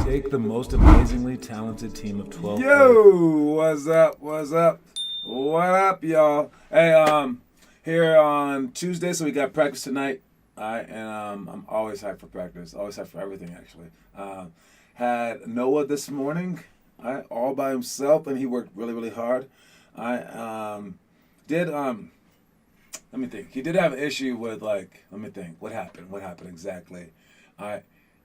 Take the most amazingly talented team of 12 Yo, what's up? What's up? What up, y'all? Hey, here on Tuesday, so we got practice tonight. All right, and I'm always hyped for practice. Always hyped for everything, actually. Had Noah this morning, all by himself, and he worked really, really hard. Let me think. He did have an issue with, let me think. What happened? What happened exactly?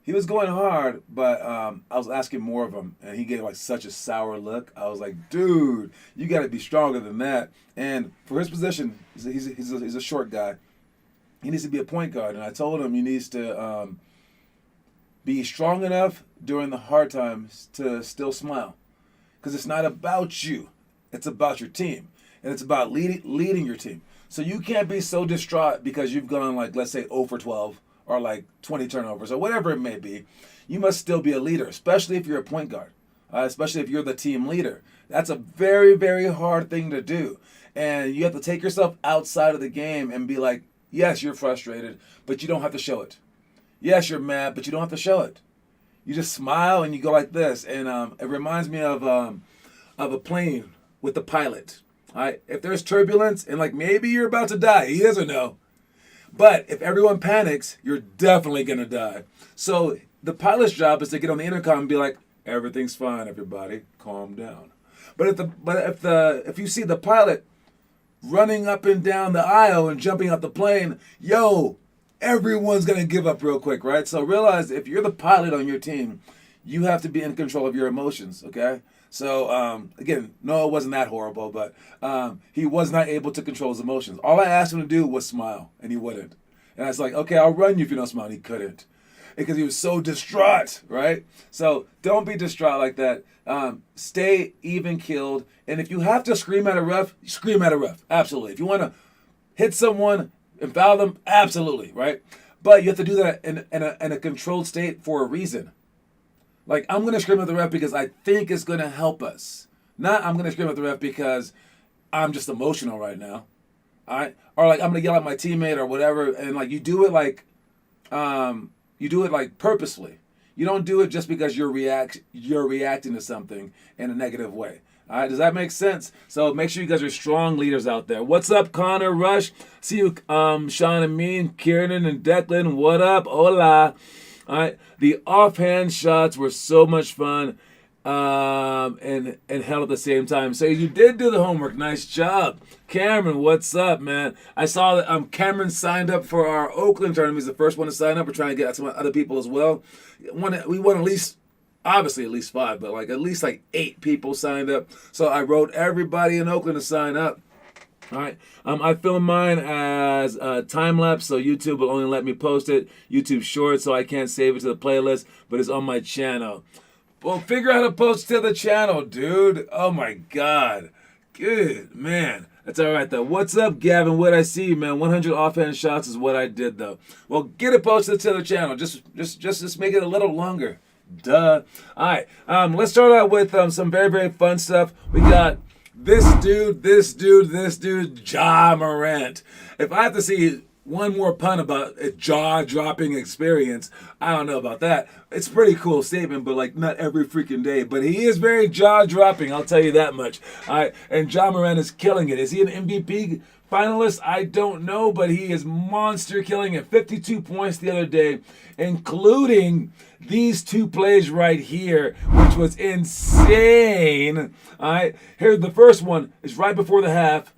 He was going hard, but I was asking more of him, and he gave such a sour look. I was like, dude, you got to be stronger than that. And for his position, he's a short guy. He needs to be a point guard, and I told him he needs to be strong enough during the hard times to still smile, because it's not about you. It's about your team, and it's about leading your team. So you can't be so distraught because you've gone, let's say, 0 for 12. Or 20 turnovers or whatever it may be. You must still be a leader, especially if you're a point guard, especially if you're the team leader. That's a very, very hard thing to do. And you have to take yourself outside of the game and be like, yes, you're frustrated, but you don't have to show it. Yes, you're mad, but you don't have to show it. You just smile and you go like this. And it reminds me of a plane with the pilot. If there's turbulence and maybe you're about to die, he doesn't know. But if everyone panics, you're definitely going to die. So the pilot's job is to get on the intercom and be like, everything's fine, everybody. Calm down. But if you see the pilot running up and down the aisle and jumping out the plane, everyone's going to give up real quick, right? So realize if you're the pilot on your team, you have to be in control of your emotions, okay? So, again, Noah wasn't that horrible, but he was not able to control his emotions. All I asked him to do was smile, and he wouldn't. And I was like, okay, I'll run you if you don't smile. And he couldn't because he was so distraught, right? So don't be distraught like that. Stay even-keeled. And if you have to scream at a ref, scream at a ref. Absolutely. If you want to hit someone and foul them, absolutely, right? But you have to do that in a controlled state for a reason. I'm going to scream at the ref because I think it's going to help us. Not I'm going to scream at the ref because I'm just emotional right now. All right? Or I'm going to yell at my teammate or whatever. And you do it purposely. You don't do it just because you're reacting to something in a negative way. All right? Does that make sense? So make sure you guys are strong leaders out there. What's up, Connor, Rush? See you, Sean and me, and Kieran and Declan. What up? Hola. All right, the offhand shots were so much fun and held at the same time. So you did do the homework. Nice job. Cameron, what's up, man? I saw that Cameron signed up for our Oakland tournament. He's the first one to sign up. We're trying to get some other people as well. We want at least 5, but at least 8 people signed up. So I wrote everybody in Oakland to sign up. All right. I film mine as time lapse, so YouTube will only let me post it. YouTube short, so I can't save it to the playlist, but it's on my channel. Well, figure out how to post to the channel, dude. Oh my God. Good man. That's all right though. What's up, Gavin? What I see, man? 100 offhand shots is what I did though. Well, get it posted to the channel. Just make it a little longer. Duh. All right. Let's start out with some very, very fun stuff. We got this dude, Ja Morant. If I have to see one more pun about a jaw-dropping experience, I don't know about that. It's a pretty cool statement, but like not every freaking day. But he is very jaw-dropping, I'll tell you that much. All right, and Ja Morant is killing it. Is he an MVP finalist? I don't know, but he is monster killing it. 52 points the other day, including these two plays right here, which was insane. All right, here the first one is right before the half.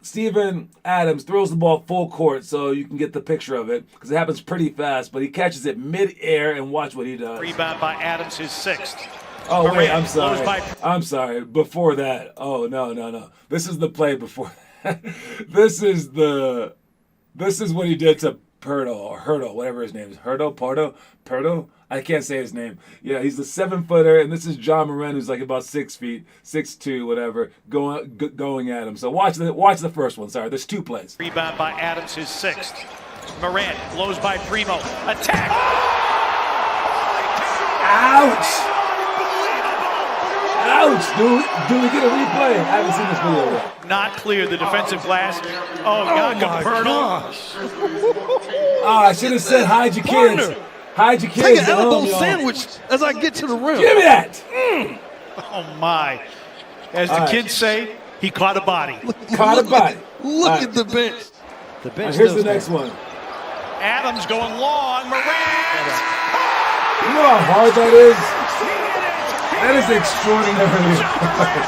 Steven Adams throws the ball full court, so you can get the picture of it because it happens pretty fast, but he catches it mid-air and watch what he does. Rebound by Adams, his sixth. Oh, wait, I'm sorry. I'm sorry. Before that. Oh, no. This is the play before that. This is what he did to Hurdle, whatever his name is. Purtle? I can't say his name. Yeah, he's the 7-footer, and this is Ja Morant, who's like about 6 feet, 6'2", whatever, going at him. So watch the first one. Sorry, there's two plays. Rebound by Adams, his sixth. Morant blows by Primo. Attack! Ouch! Ouch! Do we get a replay? I haven't seen this video yet. Not clear. The defensive glass. Oh, Jakob Poeltl. I should have said hide your kids. Hide your kids. Take an elbow sandwich as I get to the rim. Give me that. Oh, my. As the kids say, he caught a body. Caught a body. Look at the bench. The bench. Here's the next one. Adams going long. Morant. You know how hard that is? That is extraordinarily hard.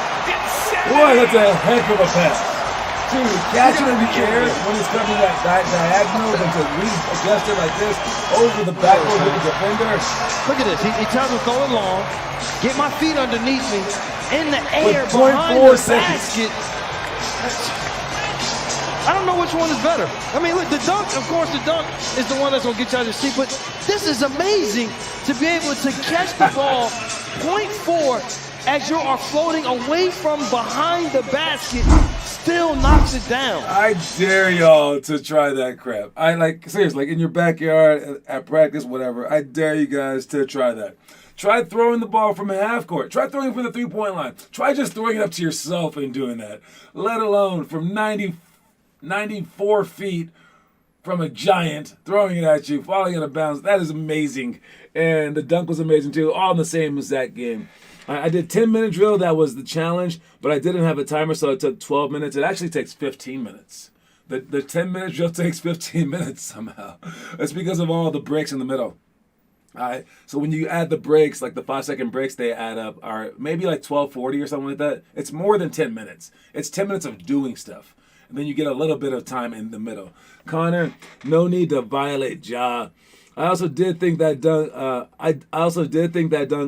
Boy, that's a heck of a pass. Dude, catch it in the air when it's coming that diagonal, then to readjust it like this over the backboard with the defender. Look at this. He tells us going long, get my feet underneath me, in the air With behind 0.4 the seconds. basket. I don't know which one is better. I mean, look, the dunk, of course, the dunk is the one that's going to get you out of your seat, but this is amazing to be able to catch the ball 0.4 as you are floating away from behind the basket, still knocks it down. I dare y'all to try that crap. Seriously, like in your backyard, at practice, whatever. I dare you guys to try that. Try throwing the ball from half court. Try throwing it from the three-point line. Try just throwing it up to yourself and doing that. Let alone from 94 feet from a giant, throwing it at you, falling out of bounds. That is amazing. And the dunk was amazing too, all in the same exact game. I did 10-minute drill. That was the challenge, but I didn't have a timer, so it took 12 minutes. It actually takes 15 minutes. The 10-minute drill takes 15 minutes somehow. That's because of all the breaks in the middle. All right. So when you add the breaks, like the 5-second breaks, they add up are maybe like 12:40 or something like that. It's more than 10 minutes. It's 10 minutes of doing stuff. And then you get a little bit of time in the middle. Connor, no need to violate Ja. I also did think that dunk.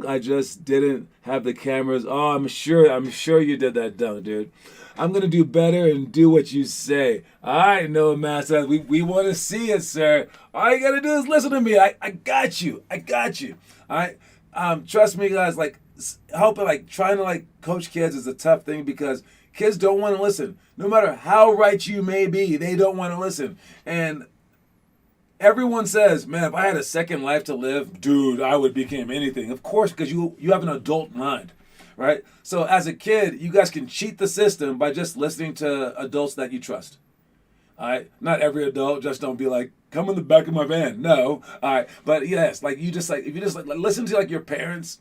I just didn't have the cameras. Oh, I'm sure you did that dunk, dude. I'm gonna do better and do what you say. All right, Noah Massa. We want to see it, sir. All you gotta do is listen to me. I got you. All right. Trust me, guys. Like helping, like trying to like coach kids is a tough thing because kids don't want to listen. No matter how right you may be, they don't want to listen. And everyone says, man, if I had a second life to live, dude, I would become anything. Of course, because you have an adult mind, right? So as a kid, you guys can cheat the system by just listening to adults that you trust. All right? Not every adult, just don't be like, come in the back of my van. No. All right. But yes, like if you just listen to like your parents,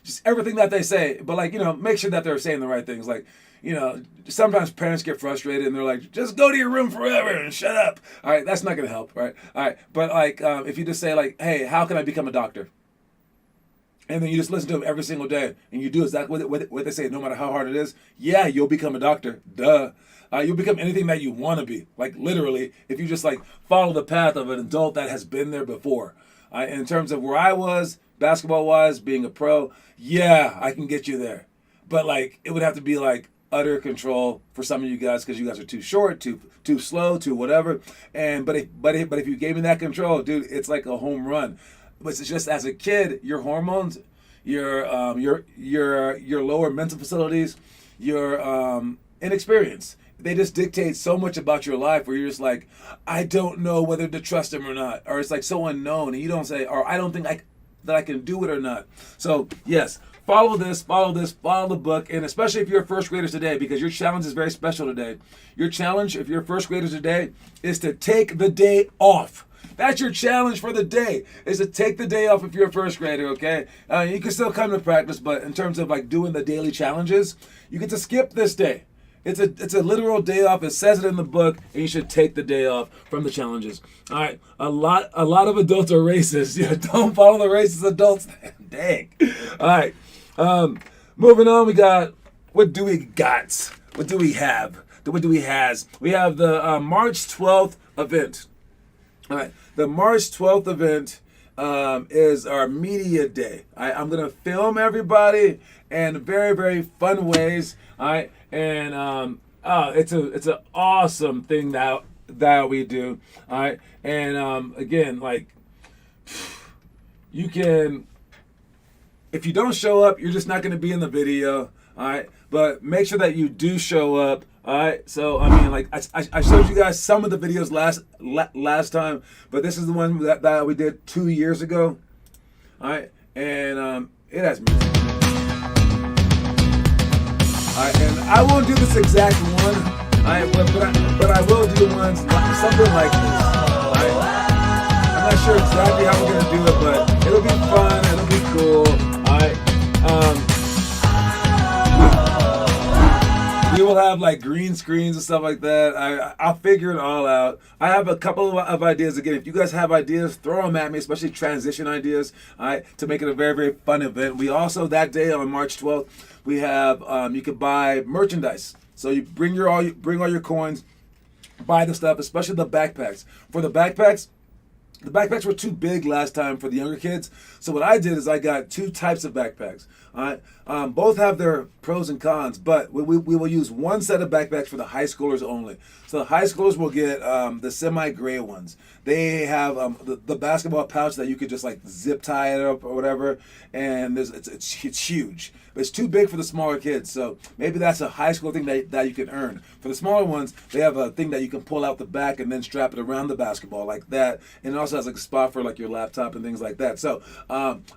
just everything that they say, but like, make sure that they're saying the right things. Like, sometimes parents get frustrated and they're like, just go to your room forever and shut up. All right, that's not going to help, right? All right, but like if you just say like, hey, how can I become a doctor? And then you just listen to them every single day and you do exactly what they say, no matter how hard it is, yeah, you'll become a doctor. Duh. You'll become anything that you want to be. Like literally, if you just like follow the path of an adult that has been there before. In terms of where I was, basketball-wise, being a pro, yeah, I can get you there. But like, it would have to be like utter control for some of you guys because you guys are too short, too slow, too whatever. But if you gave me that control, dude, it's like a home run. But it's just as a kid, your hormones, your lower mental facilities, your inexperience, they just dictate so much about your life where you're just like, I don't know whether to trust him or not, or it's like so unknown, and you don't say, or I don't think that I can do it or not. So yes, follow the book, and especially if you're first graders today, because your challenge is very special today. Your challenge, if you're first graders today, is to take the day off. That's your challenge for the day, is to take the day off if you're a first grader, okay? You can still come to practice, but in terms of like doing the daily challenges, you get to skip this day. It's a literal day off. It says it in the book, and you should take the day off from the challenges. All right, a lot of adults are racist. Yeah, don't follow the racist adults. Dang. All right, moving on. We got what do we got? What do we have? What do we has? We have the March 12th event. All right, the March 12th event is our media day. I'm gonna film everybody in very, very fun ways. All right, and it's an awesome thing that we do. All right, and again, like you can, if you don't show up, you're just not gonna be in the video. All right, but make sure that you do show up. All right, so I mean, like I showed you guys some of the videos last time, but this is the one that we did 2 years ago. All right, and it has music. All right, and I won't do this exact one. All right, but I will do ones something like this. All right, I'm not sure exactly how we're gonna do it, but it'll be fun. It'll be cool. All right. We will have like green screens and stuff like that. I'll figure it all out. I have a couple of ideas. Again, if you guys have ideas, throw them at me, especially transition ideas, all right, to make it a very, very fun event. We also, that day on March 12th, we have, you can buy merchandise. So you bring all your coins, buy the stuff, especially the backpacks. For the backpacks were too big last time for the younger kids. So what I did is I got 2 types of backpacks. All right, both have their pros and cons, but we will use one set of backpacks for the high schoolers only. So the high schoolers will get the semi-gray ones. They have the basketball pouch that you could just like zip tie it up or whatever, and it's huge. But it's too big for the smaller kids, so maybe that's a high school thing that you can earn. For the smaller ones, they have a thing that you can pull out the back and then strap it around the basketball like that, and it also has like a spot for like your laptop and things like that. So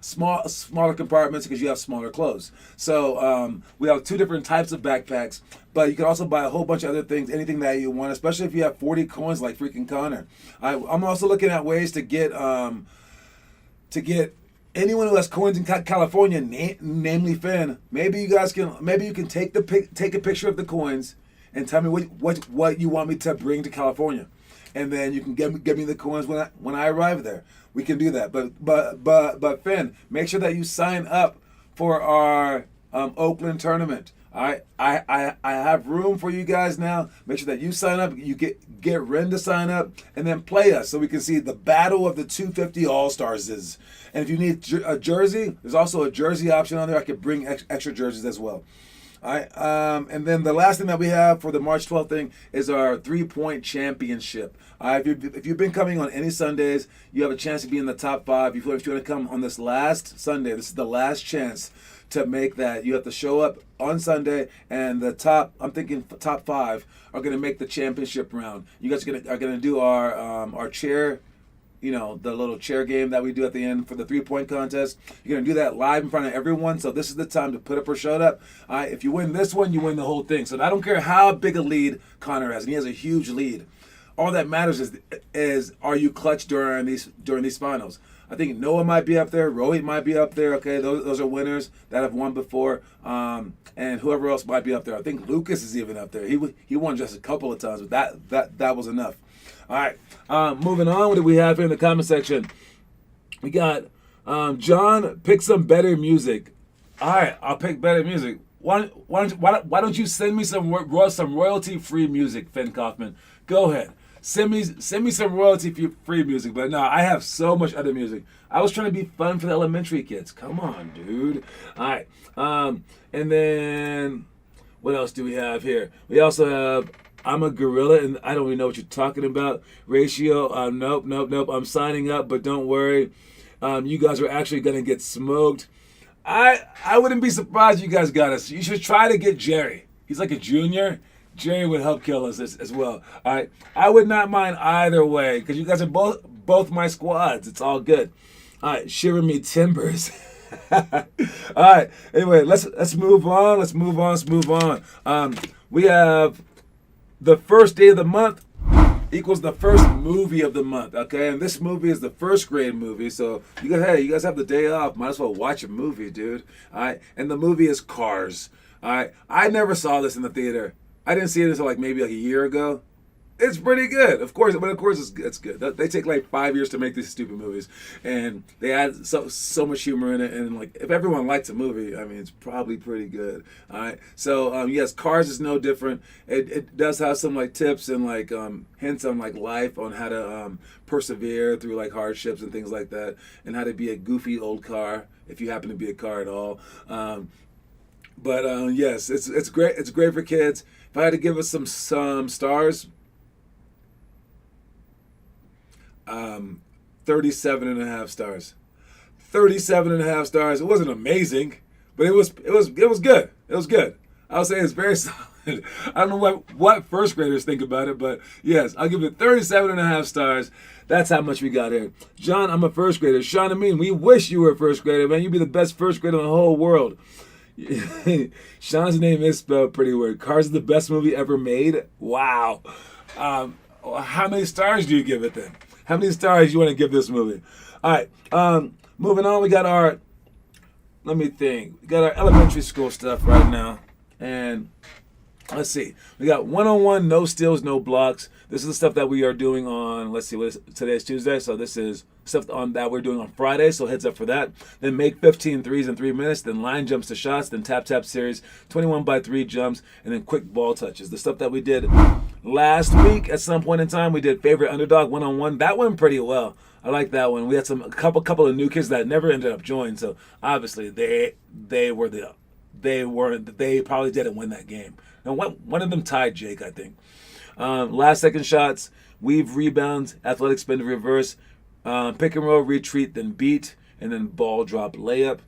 smaller compartments because you have smaller clothes. So we have 2 different types of backpacks, but you can also buy a whole bunch of other things, anything that you want, especially if you have 40 coins like freaking Connor. I'm also looking at ways to get anyone who has coins in California, namely Finn. Maybe you can take a picture of the coins and tell me what you want me to bring to California, and then you can get me the coins when I arrive there. We can do that. But Finn, make sure that you sign up for our Oakland tournament. I have room for you guys now. Make sure that you sign up. You get Ren to sign up, and then play us so we can see the battle of the 250 All-Stars is. And if you need a jersey, there's also a jersey option on there. I could bring extra jerseys as well. All right, and then the last thing that we have for the March 12th thing is our 3-point championship. If you've been coming on any Sundays, you have a chance to be in the top 5. If you want to come on this last Sunday, this is the last chance to make that. You have to show up on Sunday, and the top 5 are going to make the championship round. You guys are going to do our chair, the little chair game that we do at the end for the 3-point contest. You're going to do that live in front of everyone, so this is the time to put up or shut up. If you win this one, you win the whole thing. So I don't care how big a lead Connor has, and he has a huge lead. All that matters is are you clutch during these finals? I think Noah might be up there, Rohit might be up there. Okay, those are winners that have won before, and whoever else might be up there. I think Lucas is even up there. He won just a couple of times, but that was enough. All right, moving on. What do we have here in the comment section? We got John, pick some better music. All right, I'll pick better music. Why don't you send me some royalty-free music, Finn Kaufman? Go ahead. Send me some royalty-free music. But no, I have so much other music. I was trying to be fun for the elementary kids. Come on, dude. All right. And then What else do we have here? We also have I'm a gorilla and I don't even know what you're talking about. Ratio, nope. I'm signing up, but don't worry. You guys are actually going to get smoked. I wouldn't be surprised you guys got us. You should try to get Jerry. He's like a junior. Jerry would help kill us as well. All right. I would not mind either way because you guys are both my squads. It's all good. All right. Shiver me timbers. All right. Anyway, let's move on. Let's move on. We have the first day of the month equals the first movie of the month. Okay, and this movie is the first grade movie. So you guys have the day off. Might as well watch a movie, dude. All right. And the movie is Cars. All right. I never saw this in the theater. I didn't see it until maybe a year ago. It's pretty good, of course, but of course it's good. They take 5 years to make these stupid movies, and they add so much humor in it. And if everyone likes a movie, I mean, it's probably pretty good. All right, so yes, Cars is no different. It does have some tips and hints on life, on how to persevere through hardships and things like that, and how to be a goofy old car if you happen to be a car at all. But yes, it's great. It's great for kids. If I had to give us some stars. 37.5 stars. 37.5 stars. It wasn't amazing, but it was good. It was good. I'll say it's very solid. I don't know what first graders think about it, but yes, I'll give it 37.5 stars. That's how much we got here. John, I'm a first grader. Sean and me, we wish you were a first grader, man. You'd be the best first grader in the whole world. Sean's name is spelled pretty weird. Cars is the best movie ever made. Wow. How many stars do you give it then? How many stars do you want to give this movie? All right. Moving on, we got let me think. We got our elementary school stuff right now. And let's see. We got 101, no steals, no blocks. This is the stuff that we are doing on, let's see, today's Tuesday. So this is stuff that we're doing on Friday. So heads up for that. Then make 15 threes in 3 minutes. Then line jumps to shots. Then tap series, 21x3 jumps. And then quick ball touches. The stuff that we did last week at some point in time, we did favorite underdog 1-on-1. That went pretty well. I like that one. We had a couple of new kids that never ended up joining. So obviously they probably didn't win that game. And one of them tied Jake, I think. Last second shots, weave, rebounds, athletic spin to reverse, pick and roll, retreat, then beat, and then ball drop layup.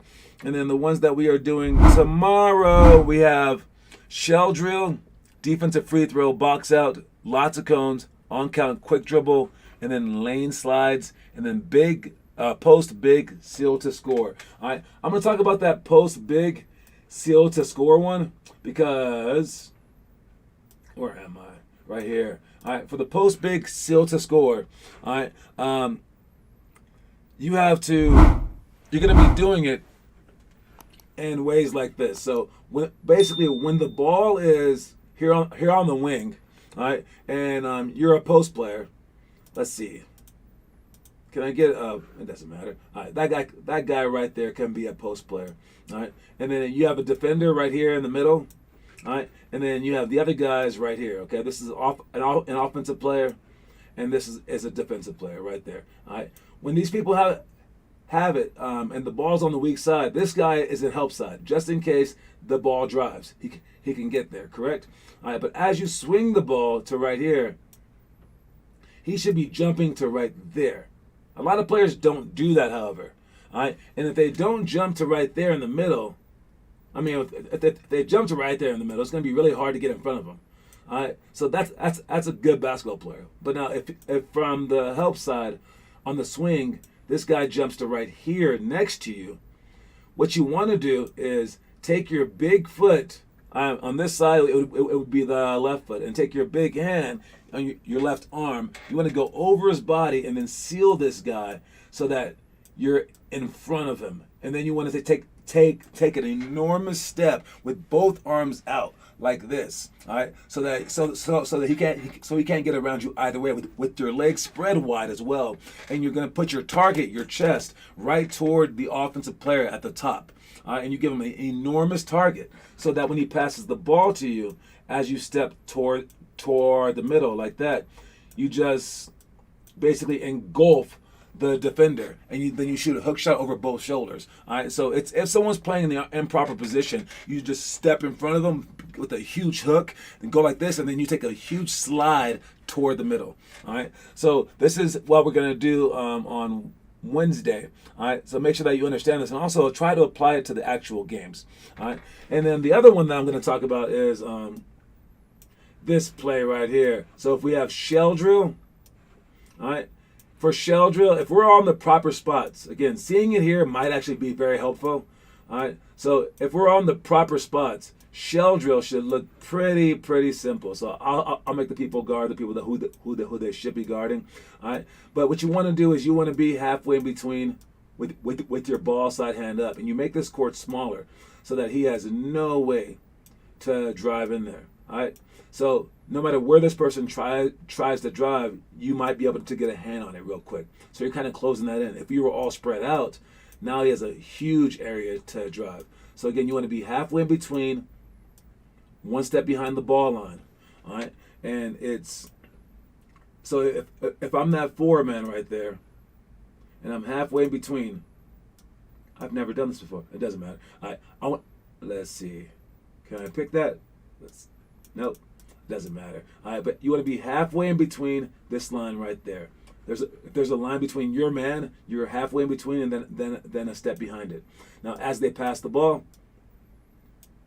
And then the ones that we are doing tomorrow, we have shell drill, defensive free throw, box out, lots of cones, on count, quick dribble, and then lane slides, and then post big, seal to score. All right, I'm going to talk about that post big, seal to score one because, where am I? Right here. All right, for the post big, seal to score. All right, you're going to be doing it in ways like this. So when the ball is here on the wing, all right, and you're a post player. Let's see. Can I get it doesn't matter. All right, that guy right there can be a post player. All right, and then you have a defender right here in the middle. All right, and then you have the other guys right here. Okay, this is an offensive player, and this is a defensive player right there. All right, when these people have it, and the ball's on the weak side, this guy is in help side, just in case the ball drives. He can get there, correct? All right, but as you swing the ball to right here, he should be jumping to right there. A lot of players don't do that, however. All right, and if they don't jump to right there in the middle, I mean, if they jump to right there in the middle, it's going to be really hard to get in front of them. All right, so that's a good basketball player. But now, if from the help side on the swing, this guy jumps to right here next to you, what you want to do is take your big foot on this side. It would be the left foot, and take your big hand on your left arm. You want to go over his body and then seal this guy so that you're in front of him, and then you want to take an enormous step with both arms out like this, all right? So that he can't get around you either way with your legs spread wide as well, and you're gonna put your target, your chest, right toward the offensive player at the top, all right? And you give him an enormous target so that when he passes the ball to you, as you step toward the middle like that, you just basically engulf the defender, and then you shoot a hook shot over both shoulders. All right, so it's if someone's playing in the improper position, you just step in front of them with a huge hook and go like this, and then you take a huge slide toward the middle. All right, so this is what we're gonna do on Wednesday. All right, so make sure that you understand this, and also try to apply it to the actual games. All right, and then the other one that I'm going to talk about is this play right here. So if we have shell drill, all right, for shell drill, if we're on the proper spots, again, seeing it here might actually be very helpful. All right, so if we're on the proper spots, shell drill should look pretty simple. So I'll make the people guard the people who they should be guarding. All right, but what you want to do is you want to be halfway in between with your ball side hand up, and you make this court smaller so that he has no way to drive in there. All right, so no matter where this person tries to drive, you might be able to get a hand on it real quick. So you're kind of closing that in. If you were all spread out, now he has a huge area to drive. So again, you want to be halfway in between, one step behind the ball line. All right, and it's so if I'm that 4-man right there, and I'm halfway in between. I've never done this before. It doesn't matter. I want. Let's see. Can I pick that? Nope. Doesn't matter. All right, but you want to be halfway in between this line right there. If there's a line between your man, you're halfway in between, and then a step behind it. Now, as they pass the ball,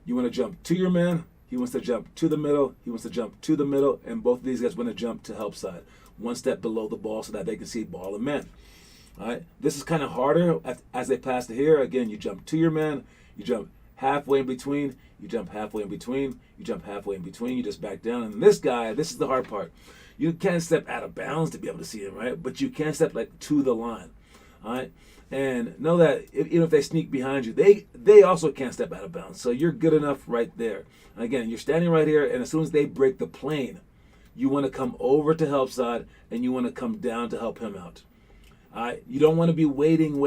you want to jump to your man. He wants to jump to the middle. He wants to jump to the middle, and both of these guys want to jump to help side, one step below the ball so that they can see ball and man. All right, this is kind of harder as they pass to here. Again, you jump to your man, you jump halfway in between, you jump halfway in between, you jump halfway in between, you just back down. And this guy, this is the hard part. You can't step out of bounds to be able to see him, right? But you can step like to the line, all right? And know that even if they sneak behind you, they also can't step out of bounds. So you're good enough right there. And again, you're standing right here, and as soon as they break the plane, you want to come over to help side, and you want to come down to help him out. You don't want to be waiting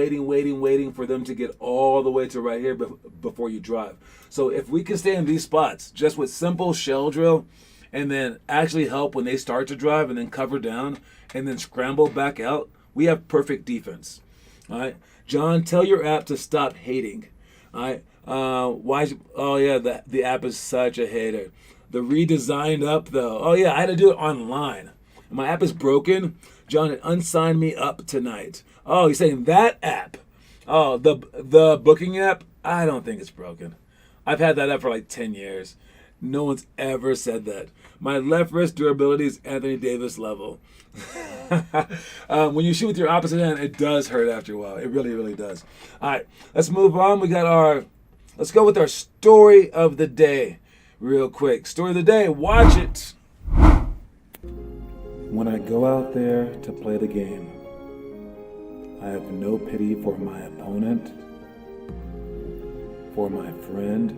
for them to get all the way to right here before you drive. So if we can stay in these spots just with simple shell drill and then actually help when they start to drive and then cover down and then scramble back out, we have perfect defense. All right, John, tell your app to stop hating. All right, the app is such a hater. The redesigned up though. Oh yeah, I had to do it online. My app is broken. John had unsigned me up tonight. Oh, he's saying that app. Oh, the booking app? I don't think it's broken. I've had that app for like 10 years. No one's ever said that. My left wrist durability is Anthony Davis level. When you shoot with your opposite hand, it does hurt after a while. It really does. All right, let's move on. Let's go with our story of the day real quick. Story of the day, watch it. When I go out there to play the game, I have no pity for my opponent, for my friend,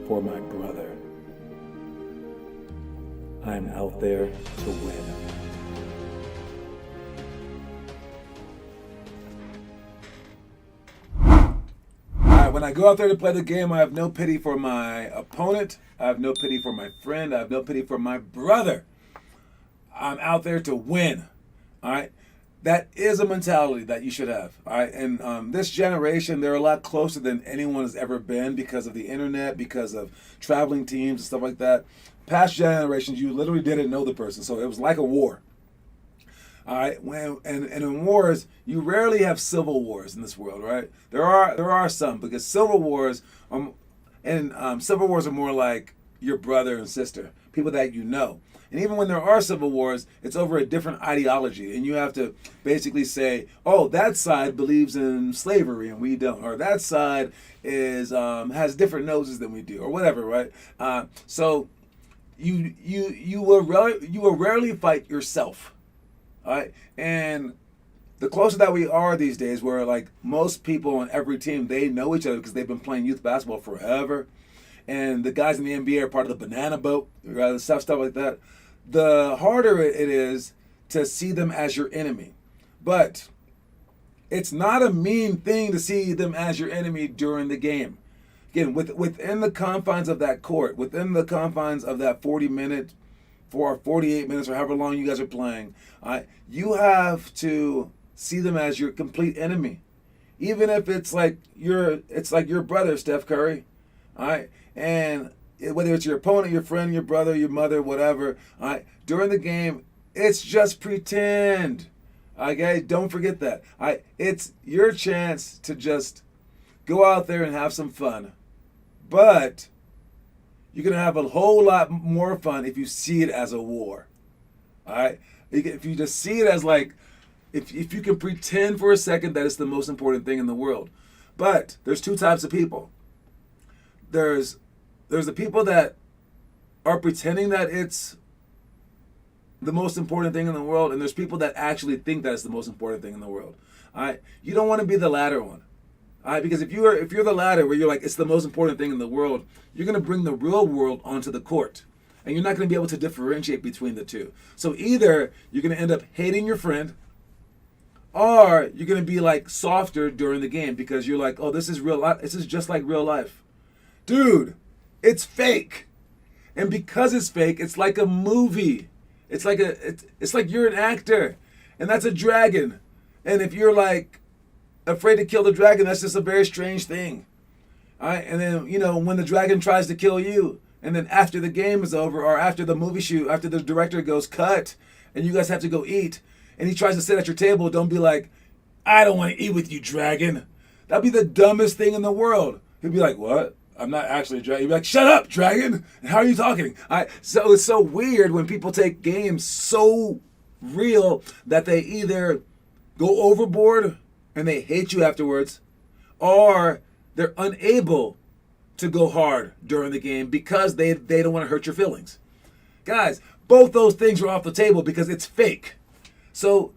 for my brother. I am out there to win. When I go out there to play the game, I have no pity for my opponent. I have no pity for my friend. I have no pity for my brother. I'm out there to win. All right? That is a mentality that you should have. All right? And this generation, they're a lot closer than anyone has ever been because of the internet, because of traveling teams and stuff like that. Past generations, you literally didn't know the person. So it was like a war. All right, and in wars, you rarely have civil wars in this world, right? There are some, because civil wars are more like your brother and sister, people that you know. And even when there are civil wars, it's over a different ideology, and you have to basically say, oh, that side believes in slavery and we don't, or that side is has different noses than we do, or whatever, right? So you will rarely fight yourself. All right, and the closer that we are these days, where like most people on every team, they know each other because they've been playing youth basketball forever, and the guys in the NBA are part of the banana boat, right? Stuff like that. The harder it is to see them as your enemy, but it's not a mean thing to see them as your enemy during the game. Again, within the confines of that court, within the confines of that 40-minute for 48 minutes or however long you guys are playing, you have to see them as your complete enemy. Even if it's like your brother, Steph Curry. All right. And whether it's your opponent, your friend, your brother, your mother, whatever, all right, during the game, it's just pretend. Okay, don't forget that. All right, it's your chance to just go out there and have some fun. But you're going to have a whole lot more fun if you see it as a war. All right? If you just see it as like, if you can pretend for a second that it's the most important thing in the world. But there's two types of people. There's the people that are pretending that it's the most important thing in the world, and there's people that actually think that it's the most important thing in the world. All right? You don't want to be the latter one. All right? Because if you're the latter where you're like, it's the most important thing in the world, you're going to bring the real world onto the court. And you're not going to be able to differentiate between the two. So either you're going to end up hating your friend, or you're going to be like softer during the game because you're like, oh, this is real life. This is just like real life. Dude, it's fake. And because it's fake, it's like a movie. It's like you're an actor, and that's a dragon. And if you're like afraid to kill the dragon, that's just a very strange thing. All right, and then when the dragon tries to kill you, and then after the game is over, or after the movie shoot, after the director goes cut, and you guys have to go eat, and he tries to sit at your table, don't be like, I don't want to eat with you, dragon. That'd be the dumbest thing in the world. He'd be like, what? I'm not actually a dragon. You'd be like, shut up, dragon. How are you talking? So it's so weird when people take games so real that they either go overboard and they hate you afterwards, or they're unable to go hard during the game because they don't want to hurt your feelings. Guys, both those things are off the table because it's fake. So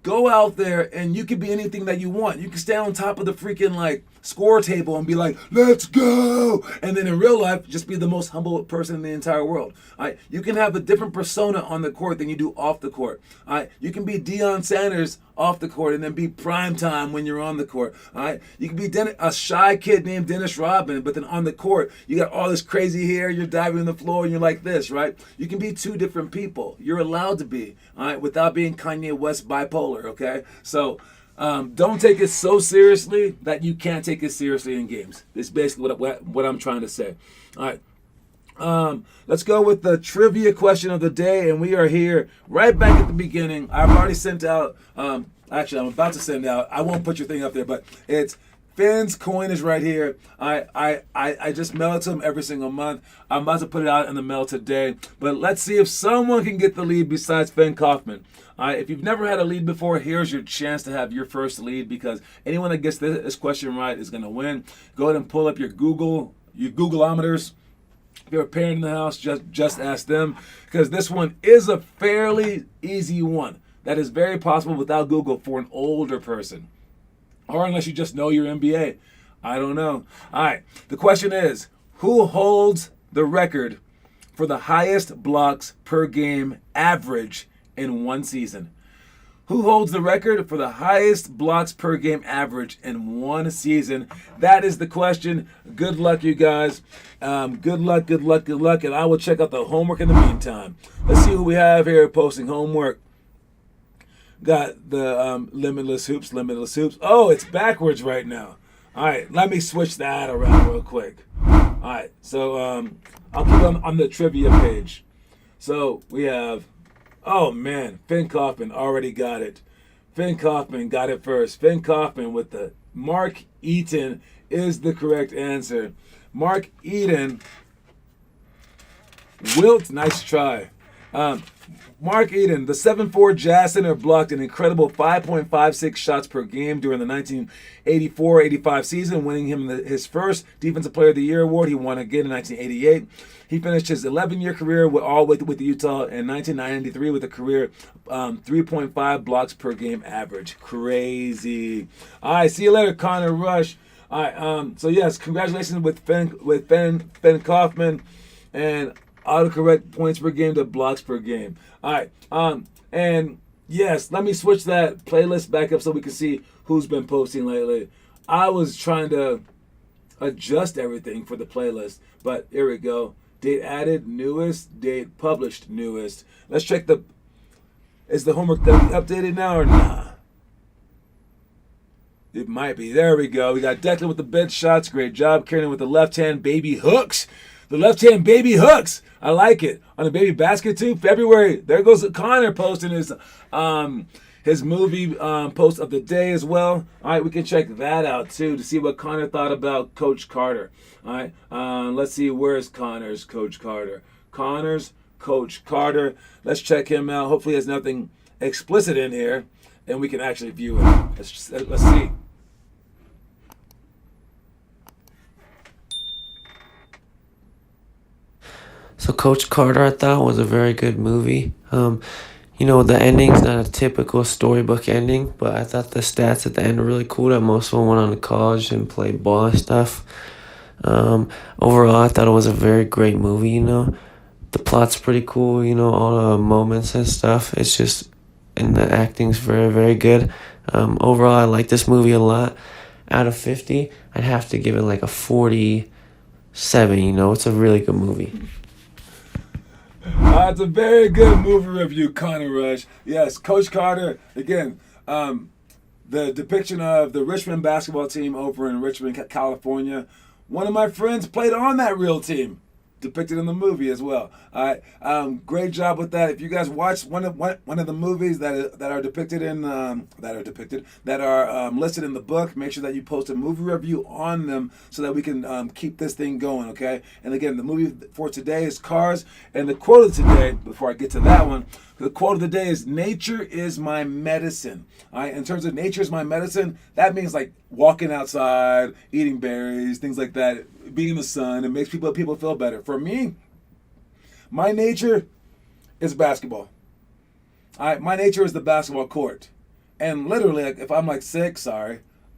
go out there and you can be anything that you want. You can stand on top of the freaking like score table and be like, let's go. And then in real life, just be the most humble person in the entire world. All right? You can have a different persona on the court than you do off the court. All right? You can be Deion Sanders off the court and then be prime time when you're on the court. All right? You can be a shy kid named Dennis Rodman, but then on the court, you got all this crazy hair, you're diving on the floor and you're like this, right? You can be two different people. You're allowed to be, all right, without being Kanye West bipolar, okay? So don't take it so seriously that you can't take it seriously in games. It's basically what I'm trying to say. All right. Let's go with the trivia question of the day, and we are here right back at the beginning. I've already sent out, actually I'm about to send out, I won't put your thing up there, but it's Finn's coin is right here. I just mail it to him every single month. I'm about to put it out in the mail today, but let's see if someone can get the lead besides Finn Kaufman. If you've never had a lead before, here's your chance to have your first lead, because anyone that gets this question right is going to win. Go ahead and pull up your Googleometers. If you're a parent in the house, just ask them, because this one is a fairly easy one that is very possible without Google for an older person, or unless you just know your NBA. I don't know. All right. The question is, who holds the record for the highest blocks per game average in one season? Who holds the record for the highest blocks per game average in one season? That is the question. Good luck, you guys. Good luck. And I will check out the homework in the meantime. Let's see who we have here posting homework. Got the Limitless Hoops. Oh, it's backwards right now. All right, let me switch that around real quick. All right, so I'll keep it on the trivia page. So we have, oh man, Finn Kaufman already got it. Finn Kaufman got it first. Finn Kaufman with the Mark Eaton is the correct answer. Mark Eaton, Wilt, nice try. Mark Eaton, the 7'4" Jazz center, blocked an incredible 5.56 shots per game during the 1984-85 season, winning him his first Defensive Player of the Year award. He won again in 1988. He finished his 11-year career with Utah in 1993 with a career 3.5 blocks per game average. Crazy. All right, see you later, Connor Rush. All right, so yes, congratulations with Finn Kaufman, and autocorrect points per game to blocks per game. All right. And yes, let me switch that playlist back up so we can see who's been posting lately. I was trying to adjust everything for the playlist, but here we go. Date added, newest. Date published, newest. Let's check is the homework updated now or nah? It might be. There we go. We got Declan with the bench shots. Great job. Kieran with the left hand baby hooks. The left hand baby hooks. I like it. On the baby basket too. February. There goes Connor posting his movie post of the day as well. All right, we can check that out too to see what Connor thought about Coach Carter. All right, let's see, where's Connor's Coach Carter? Connor's Coach Carter. Let's check him out. Hopefully there's nothing explicit in here and we can actually view it. Let's see. So Coach Carter, I thought, was a very good movie. The ending's not a typical storybook ending, but I thought the stats at the end were really cool. That most of them went on to college and played ball and stuff. Overall, I thought it was a very great movie. The plot's pretty cool. All the moments and stuff. It's just, and the acting's very, very good. Overall, I like this movie a lot. Out of 50, I'd have to give it like a 47. It's a really good movie. It's a very good movie review, Connor Rush. Yes, Coach Carter, again, the depiction of the Richmond basketball team over in Richmond, California. One of my friends played on that real team, depicted in the movie as well. All right, great job with that. If you guys watch one of the movies that are depicted in that are listed in the book, make sure that you post a movie review on them so that we can keep this thing going. Okay. And again, the movie for today is Cars, and the quote of today, before I get to that one, the quote of the day is, "Nature is my medicine." All right. In terms of nature is my medicine, that means like walking outside, eating berries, things like that. Being in the sun, it makes people feel better. For me, my nature is basketball. My nature is the basketball court, and literally, like, if I'm like sick,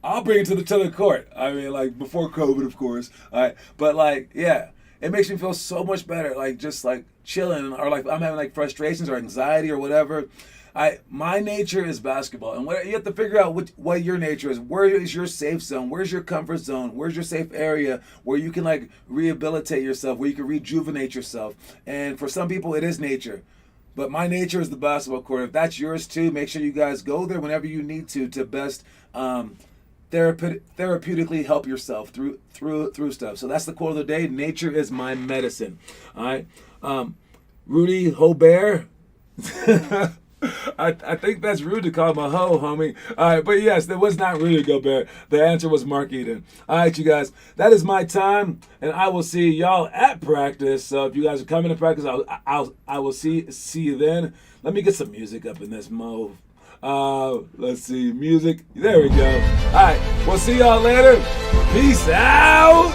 I'll bring it to the court. I mean, like before COVID, of course. All right, but like, yeah, it makes me feel so much better. Like just like chilling, or like I'm having like frustrations or anxiety or whatever. My nature is basketball, and you have to figure out what your nature is. Where is your safe zone? Where's your comfort zone? Where's your safe area where you can like rehabilitate yourself, where you can rejuvenate yourself? And for some people, it is nature, but my nature is the basketball court. If that's yours too, make sure you guys go there whenever you need to best therapeutically help yourself through stuff. So that's the quote of the day. Nature is my medicine. All right, Rudy Hobert. I think that's rude to call him a hoe, homie. All right, but yes, that was not Rudy Gobert. The answer was Mark Eden. All right, you guys, that is my time, and I will see y'all at practice. So if you guys are coming to practice, I will see you then. Let me get some music up in this mode. Let's see, music. There we go. All right, we'll see y'all later. Peace out.